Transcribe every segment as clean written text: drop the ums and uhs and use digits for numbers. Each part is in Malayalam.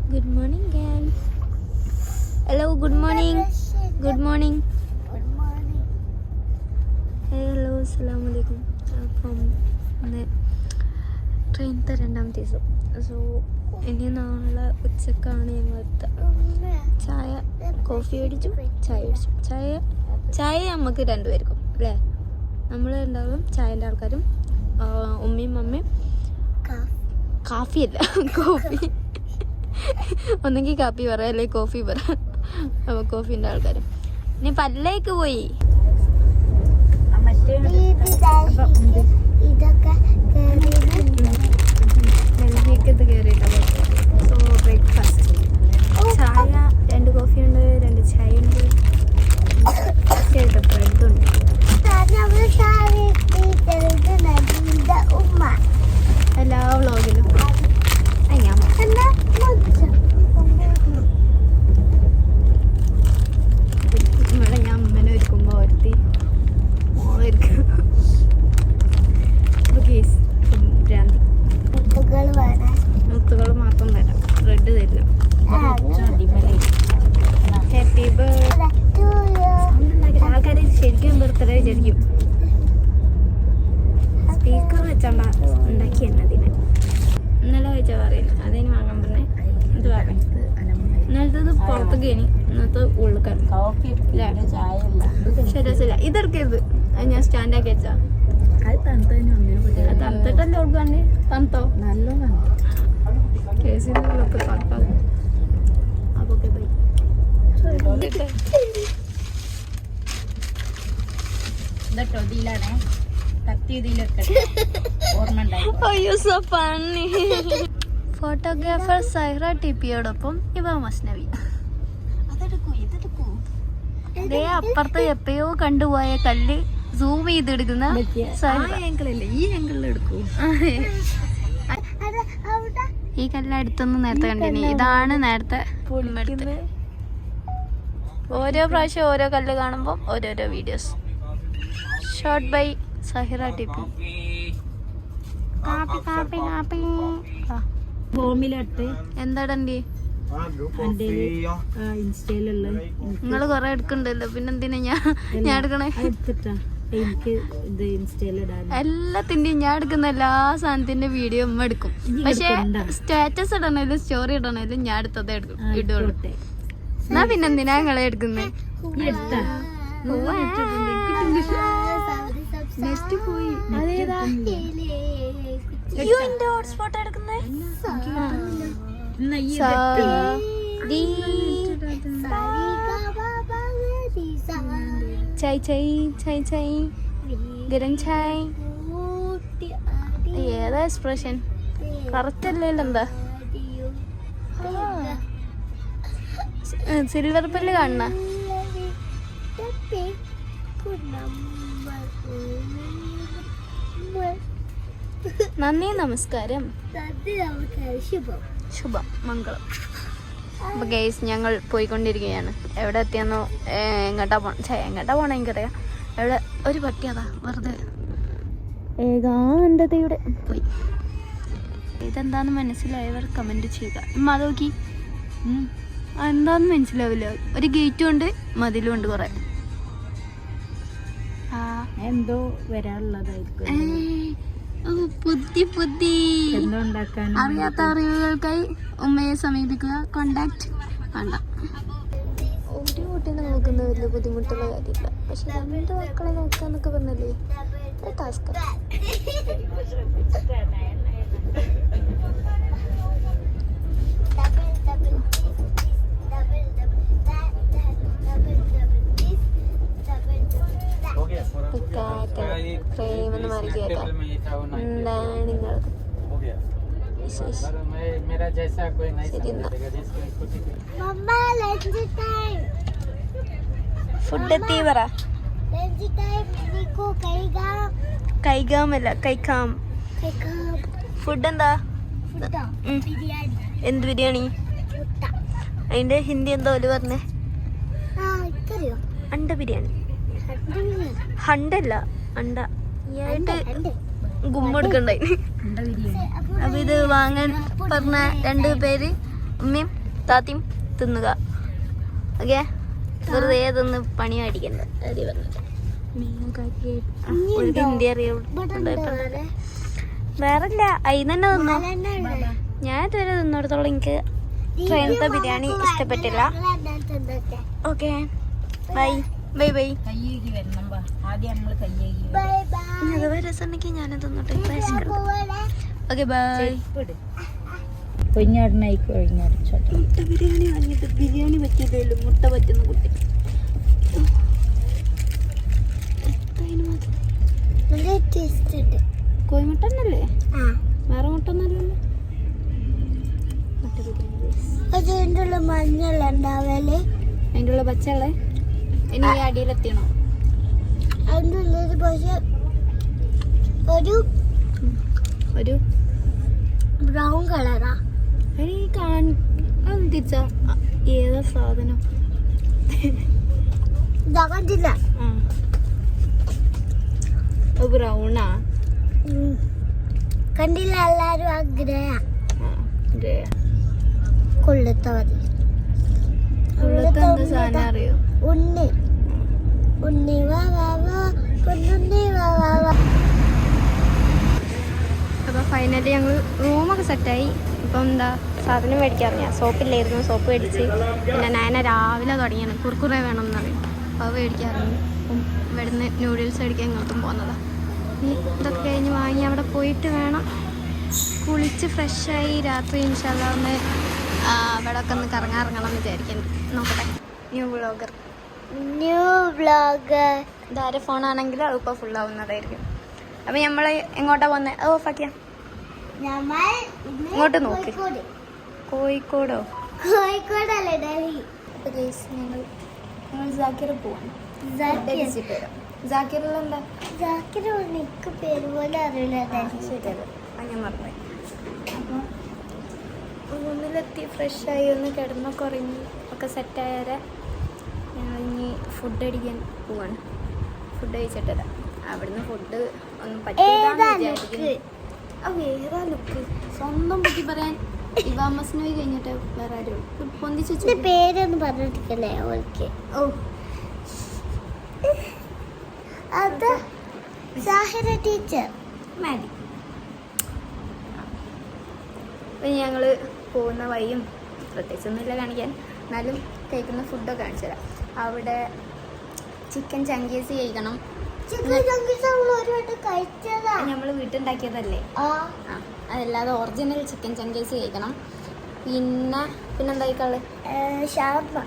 Good morning, guys. Hello, good morning. Good morning. Good morning. Hello, assalamualaikum. അപ്പം ഇന്ന് ട്രെയിനത്തെ രണ്ടാമത്തെ ദിവസം. സോ ഇനി നാളെ ഉച്ചക്കാണ് ഞങ്ങൾ ചായ കോഫി മേടിച്ചു, ചായ മേടിച്ചു. ചായ നമുക്ക് രണ്ടുപേർക്കും അല്ലേ? നമ്മൾ രണ്ടാളും ചായൻ്റെ ആൾക്കാരും, ഉമ്മയും മമ്മയും കാഫിയല്ല കോഫി. ഒന്നെങ്കിൽ കാപ്പി പറയാം, അല്ലെങ്കിൽ കോഫി പറയാം. അപ്പോൾ കോഫീൻ്റെ ആൾക്കാരും. ഇനി പല്ലേക്ക് പോയി ഡൽഹിക്കത്ത് കയറിയിട്ടാണ്. സോ ബ്രേക്ക്ഫാസ്റ്റ് ചായ, 2 കോഫി ഉണ്ട്, 2 ചായ ഉണ്ട്, ബ്രെഡ് ഉണ്ട്. എല്ലാ വ്ളോഗിലും ഇവിടെ ഞാൻ അമ്മനെ ഒരുക്കുമ്പോൾ ഒരുത്തി മോളൊരുക്കും. ഭ്രാന്തി. മുത്തുകൾ മാത്രം തരാം, ബ്രെഡ് തരില്ല. Happy birthday. ആൾക്കാർ ശരിക്കും ബർത്ത്ഡേ വിചാരിക്കും. സ്പീക്കർ വെച്ചോണ്ട ഉണ്ടാക്കി എന്നതിന് ഇന്നലെ വെച്ചാൽ പറയുന്നത് അതിന് വാങ്ങാൻ പറഞ്ഞേ. ഇത് വാങ്ങാൻ ഇന്നലത്തത് പുറത്തേക്ക് ഇനി ഇന്നത്തെ ഉള്ളിക്കാൻ ശരിയല്ല. ഇതെടുക്കരുത്, അത് ഞാൻ സ്റ്റാൻഡാക്കി വെച്ചാ. തണുത്തിട്ടല്ലേ കൊടുക്കാണ്ട്? തണുത്തോ? നല്ല കേസിലൊക്കെ തണുപ്പാകും. അപ്പോൾ ബൈ. ഫോട്ടോഗ്രാഫർ സൈറ ടിപ്പിയോടൊപ്പം ഇവ മസ്നവി. അതേ അപ്പുറത്ത് എപ്പോഴോ കണ്ടുപോയ കല്ല് സൂം ചെയ്തെടുക്കുന്ന ഈ കല്ല് അടുത്തൊന്നും നേരത്തെ കണ്ടിനി. ഇതാണ് നേരത്തെ എടുത്തത്. ഓരോ പ്രാവശ്യം ഓരോ കല്ല് കാണുമ്പോൾ ഓരോരോ വീഡിയോസ്. ഷോർട്ട് ബൈ സഹിറ ടിപ്പി. കാപ്പി കാപ്പി കാപ്പി. എന്താടണ്ടി നിങ്ങള് കൊറേ എടുക്കണ്ടല്ലോ, പിന്നെന്തിനാ ഞാൻ എടുക്കണേ? എല്ലാത്തിന്റെയും ഞാൻ എടുക്കുന്ന എല്ലാ സാധനത്തിന്റെ വീഡിയോ ഉമ്മ എടുക്കും. പക്ഷെ സ്റ്റാറ്റസ് ഇടണേലും സ്റ്റോറി ഇടണേലും ഞാൻ എടുത്തതേ ഇടുള്ളൂ. എന്നാ പിന്നെന്തിനാ നിങ്ങളെ എടുക്കുന്നേ? ഹോട്ട്സ്പോട്ട് എടുക്കുന്നേ? ചായ് ചായ് ചായ് ചായ് ഗരം ചായ്. ഏതാ എക്സ്പ്രഷൻ? കറക്റ്റ് അല്ലല്ലോ. എന്താ സിൽവർ പല്ല് കാണണ? നന്ദി, നമസ്കാരം, ശുഭം, മംഗളം. അപ്പോൾ ഗൈസ് ഞങ്ങൾ പോയിക്കൊണ്ടിരിക്കുകയാണ്. എവിടെ എത്തിയെന്നോ എങ്ങോട്ടാ പോണേ എനിക്കറിയാം. എവിടെ ഒരു പട്ടിയതാ വെറുതെ ഏകാന്തതയുടെ പോയി. ഇതെന്താന്ന് മനസ്സിലായവർ കമൻറ്റ് ചെയ്യുക. നോക്കി എന്താന്ന് മനസ്സിലാവില്ല. ഒരു ഗേറ്റും ഉണ്ട്, മതിലും ഉണ്ട് കുറേ. എന്തോ വരാനുള്ളതായിരിക്കും. അറിയാത്ത അറിവുകൾക്കായി ഉമ്മയെ സമീപിക്കുക. കോണ്ടാക്ട് വേണ്ട. ഒരു കുട്ടീനെ നോക്കുന്ന വലിയ ബുദ്ധിമുട്ടുള്ള കാര്യമില്ല. പക്ഷെ 2 മക്കളെ നോക്കുക എന്നൊക്കെ പറഞ്ഞല്ലേ ടാസ്ക്. പ്രേമെന്ന് മാറി കേൾക്കാം. എന്താണ് നിങ്ങൾക്ക് ഫുഡ് എത്തി പറ. കൈകാമല്ല കൈക്കാം. ഫുഡ് എന്താ? എന്ത് ബിരിയാണി? അതിന്റെ ഹിന്ദി എന്താ ഓല് പറഞ്ഞേ? അണ്ട ബിരിയാണി. ഹണ്ടല്ല അണ്ട. ഈയായിട്ട് ഗുമ്മെടുക്കണ്ടായി. അപ്പൊ ഇത് വാങ്ങാൻ പറഞ്ഞ 2 പേര് ഉമ്മയും താത്തയും തിന്നുക. ഓക്കെ, വെറുതെ തിന്ന് പണി മേടിക്കണ്ട. ഇന്ത്യ വേറല്ല അതിന് തന്നെ തിന്നോ. ഞാൻ ഇതുവരെ തിന്നിടത്തോളം എനിക്ക് ട്രെയിനത്തെ ബിരിയാണി ഇഷ്ടപ്പെട്ടില്ല. Okay, bye bye bye. അഥവാ രസമുണ്ടെങ്കിൽ ഞാനത് തിന്നോട്ടെ. Okay bye. മുട്ട ബിരിയാണി വാങ്ങിയിട്ട് ബിരിയാണി പറ്റിയില്ലല്ലോ, മുട്ട പറ്റുന്ന കുട്ടി. കോഴിമുട്ട തന്നെയല്ലേ, വേറെ മുട്ട ഒന്നല്ലല്ലോ. മുട്ട ബിരിയാണി മഞ്ഞളുണ്ടാവല്ലേ, അതിൻ്റെ ഉള്ള പച്ചയുള്ളേ. ഇനി അടിയിലെത്തിയണോ? അതിൻ്റെ ഉള്ളിൽ പക്ഷെ ഒരു ബ്രൗൺ കളറാ. തിരിച്ചാ ഏതാ സാധനം? ഇതാ കണ്ടില്ല, ബ്രൗണാ കണ്ടില്ല. എല്ലാരും ആഗ്രഹ കൊള്ളത്ത മതി. സാധനം അറിയോ? ഉണ്ണി ഉണ്ണി വാ വാ വാ പൊന്നുണ്ണി വാ വാ വാ. അപ്പോൾ ഫൈനലി ഞങ്ങൾ റൂമൊക്കെ സെറ്റായി. ഇപ്പം എന്താ സാധനം മേടിക്കാറില്ല, സോപ്പില്ലായിരുന്നു, സോപ്പ് മേടിച്ച്. പിന്നെ ഞാൻ രാവിലെ തുടങ്ങിയാണ് കുർക്കുറേ വേണം എന്ന് പറയും, അപ്പോൾ മേടിക്കാറുണ്ട്. അപ്പം ഇവിടുന്ന് നൂഡിൽസ് മേടിക്കാൻ ഇങ്ങോട്ടും പോകുന്നതാണ്. ഇനി ഇതൊക്കെ കഴിഞ്ഞ് വാങ്ങി അവിടെ പോയിട്ട് വേണം കുളിച്ച് ഫ്രഷായി രാത്രി ഇൻഷാല്ലാ ഒന്ന് അവിടെ ഒക്കെ ഒന്ന് കറങ്ങാൻ വിചാരിക്കുന്നു. നോക്കട്ടെ. ന്യൂ വ്ളോഗർ ഇതാരെ ഫോണാണെങ്കിൽ അതിപ്പോൾ ഫുള്ളാവുന്നതായിരിക്കും. അപ്പം നമ്മൾ എങ്ങോട്ടാണ് പോകുന്നത്? അത് ഓഫാക്കിയാ ഇങ്ങോട്ട് നോക്ക്. കോഴിക്കോടോ? കോഴിക്കോടല്ലേ, ഡൽഹി. ഞങ്ങൾ ജാക്കിർ പോവാണ്. ജാക്കിറിലെന്താ? ജാക്കിർ എനിക്ക് പേര് പോലെ അറിയില്ല. ശരിയത് അങ്ങനെ മറന്നു. അപ്പോൾ റൂമിലെത്തി ഫ്രഷായി ഒന്ന് കിടന്നൊക്കെ ഉറങ്ങി ഒക്കെ സെറ്റായാലേ ഞങ്ങൾ ഇനി ഫുഡ് അടിക്കാൻ പോവാണ്. ഫുഡ് കഴിച്ചിട്ടില്ല. അവിടുന്ന് ഫുഡ് ഒന്നും പറ്റില്ല വിചാരിക്കുന്നു. വേറെ ലുക്ക് സ്വന്തം പറ്റി പറയാൻ ഇവാമസിന് പോയി കഴിഞ്ഞിട്ട് വേറെ ആരും പൊന്തിച്ചു പേരൊന്നും പറഞ്ഞിട്ടില്ലേ ഓൾക്ക്? ഓ അത് സാഹിറ ടീച്ചർ മാഡി. അപ്പം ഞങ്ങൾ പോകുന്ന വഴിയും പ്രത്യേകിച്ചൊന്നുമില്ല കാണിക്കാൻ, എന്നാലും കഴിക്കുന്ന ഫുഡൊക്കെ കാണിച്ചു തരാം. അവിടെ ചിക്കൻ ചങ്കീസ് കഴിക്കണം. നമ്മൾ വീട്ടുണ്ടാക്കിയതല്ലേ, അതല്ലാതെ ഒറിജിനൽ ചിക്കൻ ചങ്കീസ് കഴിക്കണം. പിന്നെന്താ കഴിക്കാള്? ഷവർമ്മ.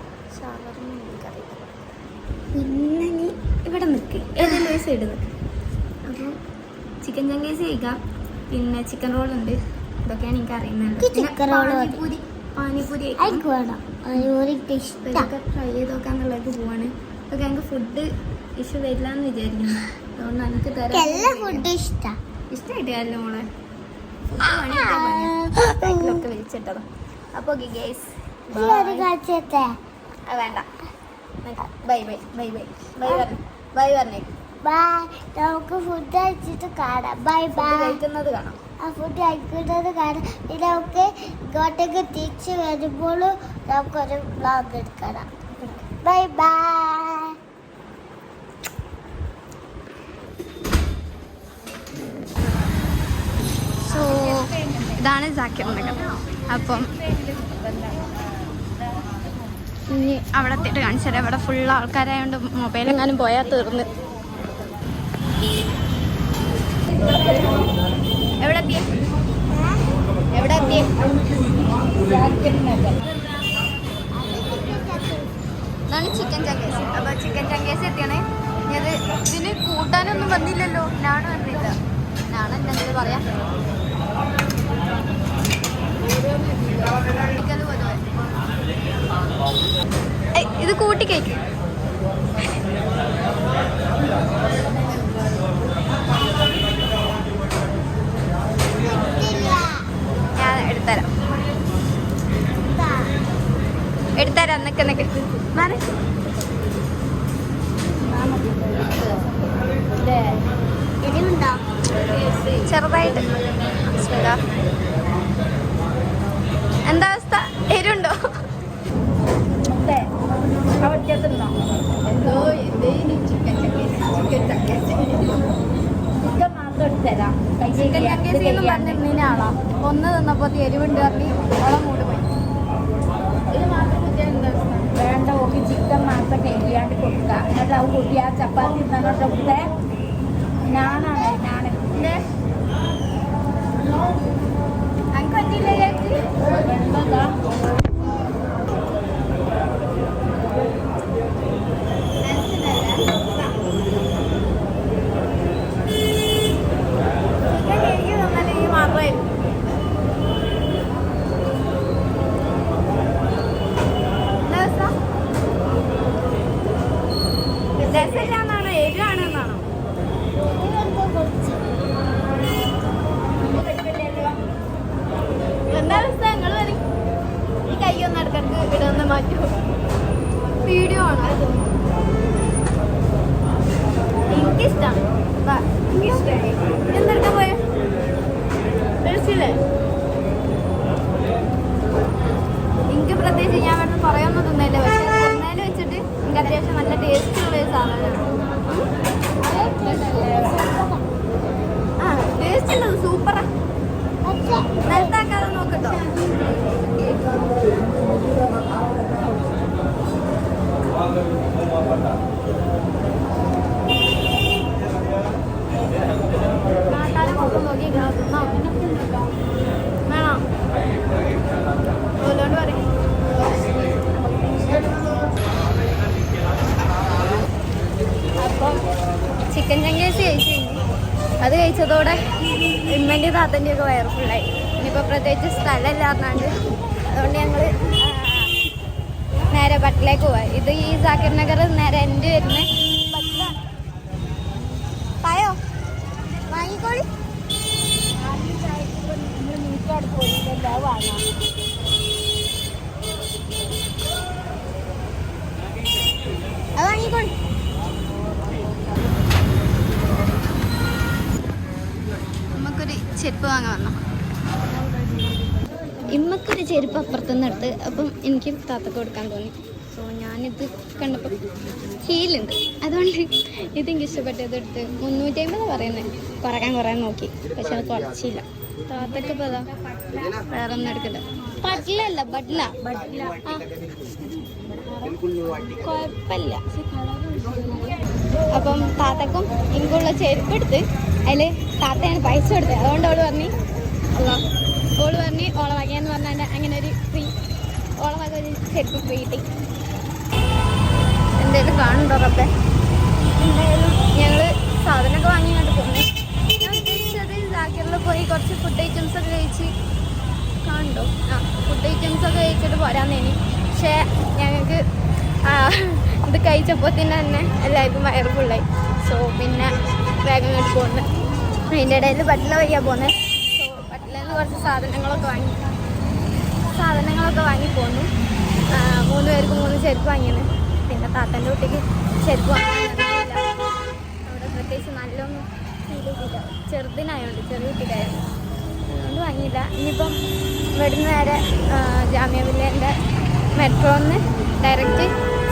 പിന്നെ നീ ഇവിടെ നിൽക്ക്, ഏതെങ്കിലും ഒരു സൈഡ് നിൽക്ക്. അപ്പോൾ ചിക്കൻ ചങ്കീസ് കഴിക്കാം. പിന്നെ ചിക്കൻ റോളുണ്ട്, ഇതൊക്കെയാണ് എനിക്ക് അറിയുന്നത്. പാനിപൂരി ഇതൊക്കെ ട്രൈ ചെയ്ത് നോക്കാന്നുള്ളത് പോവാണ്. ഇതൊക്കെ ഞങ്ങൾക്ക് ഫുഡ് ഇഷ്യൂ വരില്ല എന്ന് വിചാരിക്കുന്നു. അതുകൊണ്ട് എനിക്ക് തരാം. ഇഷ്ടമായിട്ട് മോളെ ഫുഡ് വലിച്ചിട്ടതാ. അപ്പോൾ ഗൈസ് വേണ്ട, bye bye bye bye bye bye പറഞ്ഞേ. നമുക്ക് ഫുഡ് കഴിച്ചിട്ട് കാണാം. Bye bye. കഴിക്കുന്നത് കാണാം. ആ ഫുഡ് കഴിക്കുന്നത് കാണാം. പിന്നെ നമുക്ക് ഇങ്ങോട്ടേക്ക് തിരിച്ച് വരുമ്പോൾ നമുക്കൊരു വ്ളോഗ് എടുക്കണം. Bye bye. സോ ഇതാണ് ജാക്കിർ നഗർ. അപ്പം ഇനി അവിടെ എത്തിയിട്ട് കാണിച്ചു തരാം. ഇവിടെ ഫുൾ ആൾക്കാരായതുകൊണ്ട് മൊബൈലെങ്ങാനും പോയാൽ തീർന്ന്. എവിടെ എത്തിയേ? ഇതാണ് ചിക്കൻ ചങ്കേസ്. അപ്പോൾ ചിക്കൻ ചങ്കേസ് എത്തിയാണേ. ഇത് ഇതിന് കൂട്ടാനൊന്നും വന്നില്ലല്ലോ. നാണ് വന്നില്ല. നാണെന്തെങ്കിലും പറയാം. ഇത് കൂട്ടി കഴിക്കും. ഞാൻ എടുത്തരാം നിക്ക് മാറി. ചെറുതായിട്ട് എന്താ അവസ്ഥ? തരാം. ചിക്കൻ ചങ്കേസിന്ന് പറഞ്ഞിരുന്ന ആളാ. ഒന്ന് തിന്നപ്പോ എരിവുണ്ട് പറഞ്ഞ് ഓളെ മൂട് പോയി. ഇത് മാത്രം കുട്ടിയാൽ എന്താ വേണ്ട, ഓക്ക് ചിക്കൻ മാത്രം കഴിയാണ്ട് കൊടുക്കുക. എന്നിട്ട് അവ കുട്ടിയാ ചപ്പാത്തി തന്നോട്ടൊക്കെ ഞാനാണ് എനിക്ക് പറ്റിയില്ല ചേച്ചി. എന്താ രസമില്ലാന്നാണോ എരിവാണെന്നാണോ? എന്താ അവസ്ഥ? നിങ്ങൾ ഈ കൈയൊന്നും ഇടക്കിടക്ക് ഇടന്ന് മാറ്റുമോ? വീഡിയോ ആണോ? എനിക്കിഷ്ടമാണ്. എന്തെടുക്കാൻ പോയ കഴിച്ചില്ലേ? എനിക്ക് പ്രത്യേകിച്ച് ഞാൻ വേണ്ട കുറേയൊന്നും തിന്നില്ല. പക്ഷെ തിന്നതിൽ വെച്ചിട്ട് എനിക്ക് അത്യാവശ്യം നല്ല ടേസ്റ്റ് ഉള്ള ഒരു സാധനമാണ്. ആ ടേസ്റ്റ് ഉള്ളത് സൂപ്പറാ. നിലത്താക്കാതെ നോക്കട്ടോ. നാട്ടാരെ മൊത്തം നോക്കി തിന്നോ വേണോ? ഓലോണ്ട് പറയും. അപ്പം ചിക്കൻ ചങ്കേസി കഴിച്ചു. അത് കഴിച്ചതോടെ ഇമ്മൻ്റെ താത്തൻ്റെ ഒക്കെ വയറ് ഫുള്ളായി. ഇനിയിപ്പോൾ പ്രത്യേകിച്ച് സ്ഥലമില്ലാന്നാണ്ട് അതുകൊണ്ട് ഞങ്ങൾ നേരെ ബട്ടിലേക്ക് പോവാം. ഇത് ഈ സാക്കിർ നഗർ നേരെ എൻ്റെ വരുന്ന ബട്ടിലാണ്. പായോ വാങ്ങിക്കോളി. അത് വാങ്ങിക്കോളി. നമുക്കൊരു ചെരുപ്പ് വാങ്ങാൻ വന്നോ. ഇമ്മക്കൊരു ചെരുപ്പ് അപ്പുറത്തുനിന്ന് എടുത്ത് അപ്പം എനിക്ക് താത്തക്ക് കൊടുക്കാൻ തോന്നി. സോ ഞാനിത് കണ്ടപ്പോൾ ഹീലുണ്ട്, അതുകൊണ്ട് ഇതെനിക്ക് ഇഷ്ടപ്പെട്ടത് എടുത്ത് 350 പറയുന്നത്. കുറയാൻ നോക്കി, പക്ഷെ അത് കുറച്ചില്ല. താത്തക്ക് ഇപ്പോൾ അതാ വേറെ ഒന്നും എടുക്കണ്ട. ബട്ടിലല്ല ബട്ടില. കുഴപ്പമില്ല. അപ്പം താത്തക്കും എനിക്കുള്ള ചെരുപ്പ് എടുത്ത് അതിൽ താത്തയാണ് പൈസ കൊടുത്തത്. അതുകൊണ്ട് അവള് പറഞ്ഞ് ഓള വകയെന്ന് പറഞ്ഞാൽ അങ്ങനെ ഒരു ഫ്രീ ഓള വക ഒരു ചെരുപ്പ് ഫ്രീ കിട്ടി. എന്തായാലും കാണുന്നുണ്ടോ റബ്ബേ? എന്തായാലും ഞങ്ങൾ സാധനമൊക്കെ വാങ്ങി കണ്ട് പോകുന്നത്. ഞാൻ ഉദ്ദേശിച്ചത് ജാക്കിറിൽ പോയി കുറച്ച് ഫുഡ് ഐറ്റംസ് ഒക്കെ കഴിച്ച് കാണുന്നുണ്ടോ? ഫുഡ് ഐറ്റംസ് ഒക്കെ കഴിച്ചിട്ട് പോരാന്നേനി. പക്ഷേ ഞങ്ങൾക്ക് ഇത് കഴിച്ചപ്പോൾ തന്നെ എല്ലാവർക്കും വയറ് ഫുള്ളായി. സോ പിന്നെ വേഗം കണ്ട് പോകുന്നത്. അതിൻ്റെ ഇടയിൽ ബട്ടില വയ്യാൻ പോകുന്നത്. സോ ബട്ടിലെന്ന് കുറച്ച് സാധനങ്ങളൊക്കെ വാങ്ങി പോന്നു. 3 പേർക്ക് 3 ചെരുപ്പ് വാങ്ങിയത്. പിന്നെ താത്തൻ്റെ കുട്ടിക്ക് ചെരുപ്പ് വാങ്ങിയില്ല. അവിടെ പ്രത്യേകിച്ച് നല്ലൊന്നും ഫീൽ ചെയ്തില്ല. ചെറുതിനായോണ്ട്, ചെറിയ കുട്ടിക്കായോണ്ട് അതുകൊണ്ട് വാങ്ങിയില്ല. ഇനിയിപ്പം ഇവിടുന്ന് നേരെ ജാമ്യ മില്ലിയൻ്റെ മെട്രോന്ന് ഡയറക്റ്റ്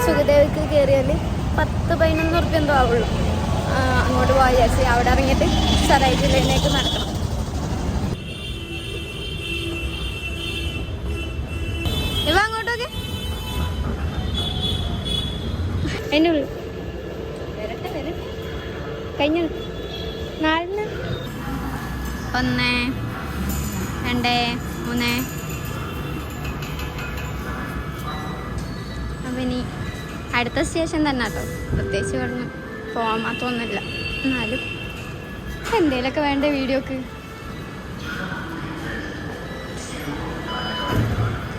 സുഖദേവിക്ക് കയറിയാൽ 10-11 ഉറുപ്പ്യ എന്തോ ആവുള്ളൂ. അങ്ങോട്ട് പോകാൻ വിചാരിച്ച് അവിടെ ഇറങ്ങിയിട്ട് സറായി ജില്ലയിലേക്ക് നടക്കണം. ഇവ അങ്ങോട്ടൊക്കെ അതിനുള്ളൂ കഴിഞ്ഞു. 4 1 2 3 അപ്പം ഇനി അടുത്ത സ്റ്റേഷൻ തന്നെ കേട്ടോ. പ്രത്യേകിച്ച് ഇവിടുന്ന് പോകാൻ മാത്രമൊന്നുമില്ല. എന്നാലും എന്തേലൊക്കെ വേണ്ട വീഡിയോക്ക്.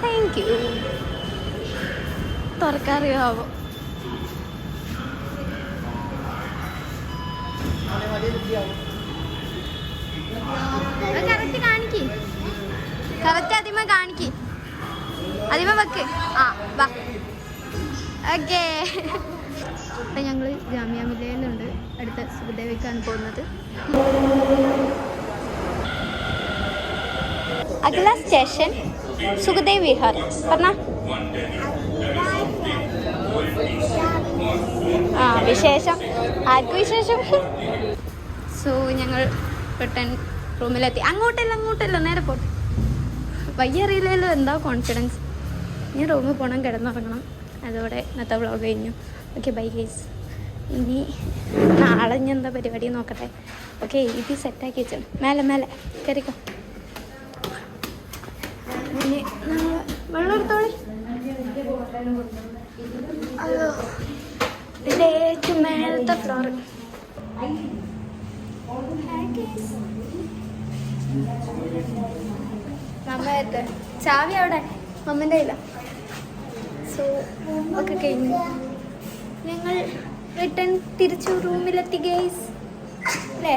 Thank you. തുറക്കാറിയാവോ? കറക്റ്റ് കാണിക്ക്. കറക്റ്റ് ആദ്യമേ കാണിക്ക്. ആദ്യമേ വെക്ക്. വാ. ഓക്കേ. അപ്പം ഞങ്ങൾ ജാമ്യ മില്ലയിലുണ്ട്. അടുത്ത സുഖദേവിക്കാണ് പോകുന്നത്. അഗല സ്റ്റേഷൻ സുഖദേവ് വിഹാർ. പറഞ്ഞ വിശേഷം ആർക്കും വിശേഷം. സോ ഞങ്ങൾ റിട്ടേൺ റൂമിലെത്തി. അങ്ങോട്ടല്ല നേരെ പോട്ടെ. വയ്യറിയില്ലല്ലോ എന്താ കോൺഫിഡൻസ്. ഇനി റൂമിൽ പോകണം, കിടന്നുറങ്ങണം. അതോടെ ഇന്നത്തെ വ്ളോഗ് കഴിഞ്ഞു. Okay bye guys. ഇനി നാളെ ഇനി എന്താ പരിപാടി നോക്കട്ടെ. ഓക്കെ ഇത് സെറ്റാക്കി വെച്ചാണ്. മേലെ കയറിക്കോ. ഇനി വെള്ളം എടുത്തോളി. അയ്യോ ഇതിൻ്റെ ഏറ്റവും മേലത്തെ ഫ്ലോർ. മമ്മയുടെ ചാവി അവിടെ മമ്മൻ്റെ കയ്യില. സോ ഒക്കെ കഴിഞ്ഞു. ഞങ്ങൾ റിട്ടേൺ തിരിച്ചു റൂമിലെത്തി ഗൈസ്. അല്ലേ?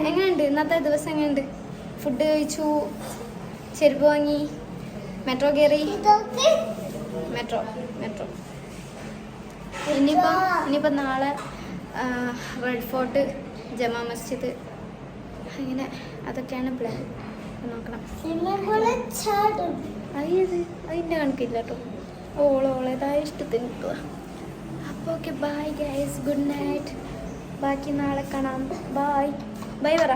എങ്ങനെയുണ്ട് ഇന്നത്തെ ദിവസം? എങ്ങനെയുണ്ട്? ഫുഡ് കഴിച്ചു, ചെരുപ്പ് വാങ്ങി, മെട്രോ കയറി. മെട്രോ ഇനിയിപ്പം നാളെ റെഡ് ഫോർട്ട്, ജമാ മസ്ജിദ്, അങ്ങനെ അതൊക്കെയാണ് പ്ലാൻ. നോക്കണം. അതിൻ്റെ കണക്കില്ല കേട്ടോ. ഓളേതായ ഇഷ്ടത്തിന് കിട്ടുക. അപ്പോൾ okay bye guys, good night. ബാക്കി നാളെ കാണാം. ബൈ പറ.